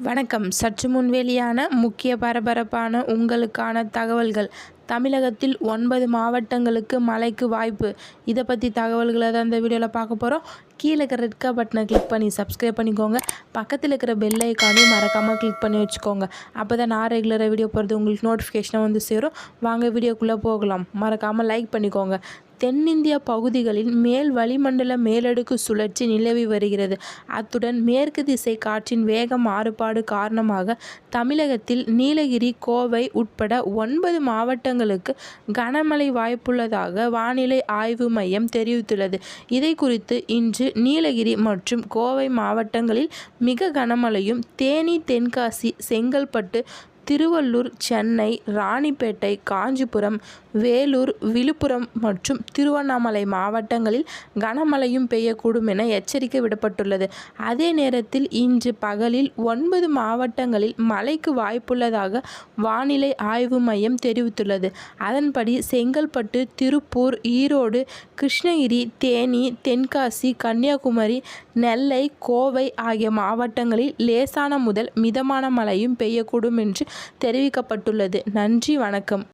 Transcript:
வணக்கம். சற்று முன் வெளியான முக்கிய பரபரப்பான உங்களுக்கான தகவல்கள். தமிழகத்தில் 9 மாவட்டங்களுக்கு மழைக்கு வாய்ப்பு. இதை பற்றி தகவல்களை தான் இந்த வீடியோவில் பார்க்க போகிறோம். கீழே இருக்கிற ரெட் கலர் பட்டனை கிளிக் பண்ணி சப்ஸ்கிரைப் பண்ணிக்கோங்க. பக்கத்தில் இருக்கிற பெல் ஐக்கானையும் மறக்காமல் கிளிக் பண்ணி வச்சுக்கோங்க. அப்போ தான் நான் ரெகுலராக வீடியோ போகிறது உங்களுக்கு நோட்டிஃபிகேஷனாக வந்து சேரும். வாங்க வீடியோக்குள்ளே போகலாம். மறக்காமல் லைக் பண்ணிக்கோங்க. தென்னிந்திய பகுதிகளில் மேல் வளிமண்டல மேலடுக்கு சுழற்சி நிலவி வருகிறது. அத்துடன் மேற்கு திசை காற்றின் வேக மாறுபாடு காரணமாக தமிழகத்தில் நீலகிரி, கோவை உட்பட 9 மாவட்டங்களுக்கு கனமழை வாய்ப்புள்ளதாக வானிலை ஆய்வு மையம் தெரிவித்துள்ளது. இதை குறித்து இன்று நீலகிரி மற்றும் கோவை மாவட்டங்களில் மிக கனமழையும், தேனி, தென்காசி, செங்கல்பட்டு, திருவள்ளூர், சென்னை, ராணிப்பேட்டை, காஞ்சிபுரம், வேலூர், விழுப்புரம் மற்றும் திருவண்ணாமலை மாவட்டங்களில் கனமழையும் பெய்யக்கூடும் என எச்சரிக்கை விடப்பட்டுள்ளது. அதே நேரத்தில் இன்று பகலில் 9 மாவட்டங்களில் மழைக்கு வாய்ப்புள்ளதாக வானிலை ஆய்வு மையம் தெரிவித்துள்ளது. அதன்படி செங்கல்பட்டு, திருப்பூர், ஈரோடு, கிருஷ்ணகிரி, தேனி, தென்காசி, கன்னியாகுமரி, நெல்லை, கோவை ஆகிய மாவட்டங்களில் லேசான முதல் மிதமான மழையும் பெய்யக்கூடும் என்று தெரிவிக்கப்பட்டுள்ளது. நன்றி, வணக்கம்.